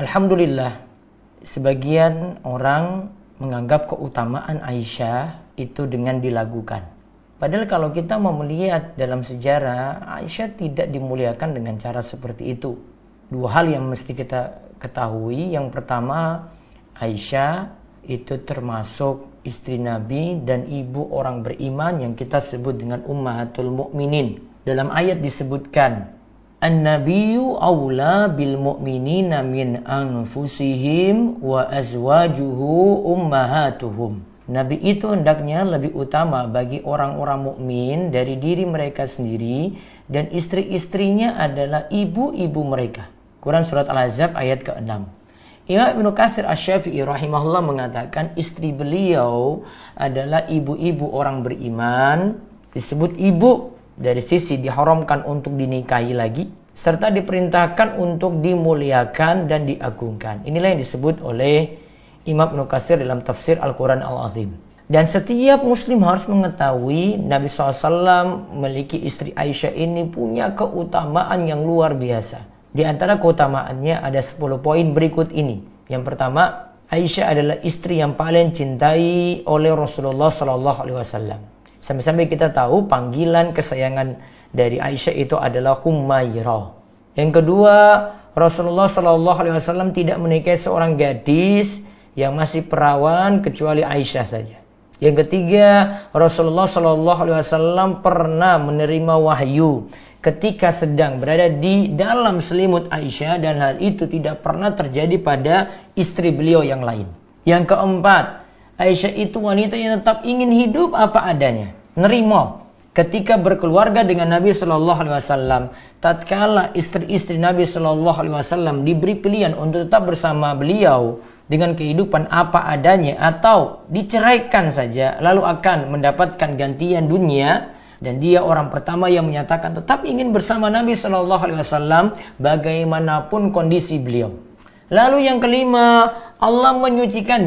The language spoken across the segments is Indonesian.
Alhamdulillah, sebagian orang menganggap keutamaan Aisyah itu dengan dilakukan. Padahal kalau kita mau melihat dalam sejarah, Aisyah tidak dimuliakan dengan cara seperti itu. Dua hal yang mesti kita ketahui. Yang pertama, Aisyah itu termasuk istri Nabi dan ibu orang beriman yang kita sebut dengan Ummahatul Mukminin. Dalam ayat disebutkan, An-nabiyyu awla bil mu'minina min anfusihim wa azwajuhu ummahatuhum. Nabi itu hendaknya lebih utama bagi orang-orang mukmin dari diri mereka sendiri, dan istri-istrinya adalah ibu-ibu mereka. Quran Surat Al-Ahzab ayat ke-6. Imam Ibnu Katsir Asy-Syafi'i rahimahullah mengatakan istri beliau adalah ibu-ibu orang beriman. Disebut ibu dari sisi diharamkan untuk dinikahi lagi, serta diperintahkan untuk dimuliakan dan diagungkan. Inilah yang disebut oleh Imam Ibnu Katsir dalam tafsir Al-Quran Al-Azim. Dan setiap muslim harus mengetahui Nabi SAW memiliki istri Aisyah ini punya keutamaan yang luar biasa. Di antara keutamaannya ada 10 poin berikut ini. Yang pertama, Aisyah adalah istri yang paling cintai oleh Rasulullah SAW. Sampai-sampai kita tahu panggilan kesayangan dari Aisyah itu adalah Humairah. Yang kedua, Rasulullah SAW tidak menikahi seorang gadis yang masih perawan kecuali Aisyah saja. Yang ketiga, Rasulullah SAW pernah menerima wahyu ketika sedang berada di dalam selimut Aisyah, dan hal itu tidak pernah terjadi pada istri beliau yang lain. Yang keempat, Aisyah itu wanita yang tetap ingin hidup apa adanya, nerimo. Ketika berkeluarga dengan Nabi SAW, tatkala istri-istri Nabi SAW diberi pilihan untuk tetap bersama beliau dengan kehidupan apa adanya atau diceraikan saja, lalu akan mendapatkan gantian dunia, dan dia orang pertama yang menyatakan tetap ingin bersama Nabi SAW bagaimanapun kondisi beliau. Lalu yang kelima, Allah menyucikan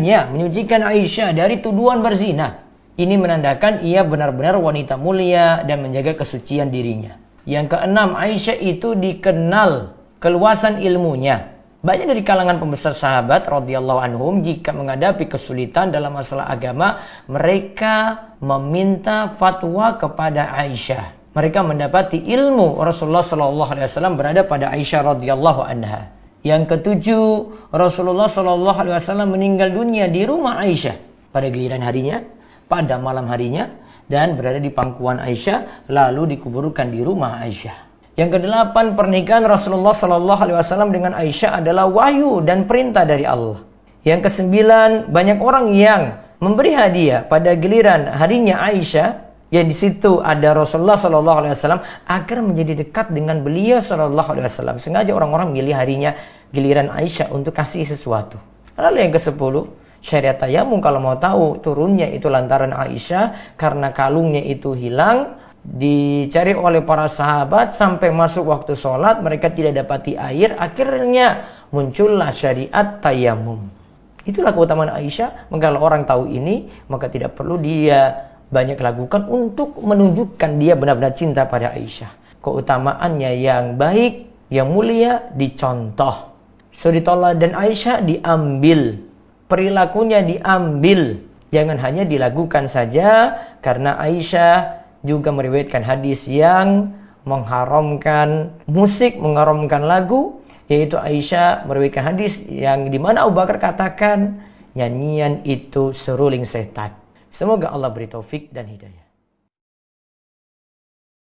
Aisyah dari tuduhan berzina. Ini menandakan ia benar-benar wanita mulia dan menjaga kesucian dirinya. Yang keenam, Aisyah itu dikenal keluasan ilmunya. Banyak dari kalangan pembesar sahabat radhiyallahu anhum jika menghadapi kesulitan dalam masalah agama, mereka meminta fatwa kepada Aisyah. Mereka mendapati ilmu Rasulullah SAW berada pada Aisyah radhiyallahu anha. Yang ketujuh, Rasulullah SAW meninggal dunia di rumah Aisyah pada giliran harinya, pada malam harinya, dan berada di pangkuan Aisyah, lalu dikuburkan di rumah Aisyah. Yang kedelapan, pernikahan Rasulullah SAW dengan Aisyah adalah wahyu dan perintah dari Allah. Yang kesembilan, banyak orang yang memberi hadiah pada giliran harinya Aisyah, yang di situ ada Rasulullah SAW, agar menjadi dekat dengan beliau SAW. Sengaja orang-orang milih harinya giliran Aisyah untuk kasih sesuatu. Lalu yang ke-10, syariat tayamum kalau mau tahu turunnya itu lantaran Aisyah karena kalungnya itu hilang, dicari oleh para sahabat sampai masuk waktu sholat, mereka tidak dapati air, akhirnya muncullah syariat tayamum. Itulah keutamaan Aisyah. Maka kalau orang tahu ini, maka tidak perlu dia banyak lakukan untuk menunjukkan dia benar-benar cinta pada Aisyah. Keutamaannya yang baik, yang mulia dicontoh. Suri dan Aisyah diambil, perilakunya diambil. Jangan hanya dilakukan saja, karena Aisyah juga meriwayatkan hadis yang mengharamkan musik, mengharamkan lagu, yaitu Aisyah meriwayatkan hadis yang dimana Abu Bakar katakan nyanyian itu seruling setan. Semoga Allah beri taufik dan hidayah.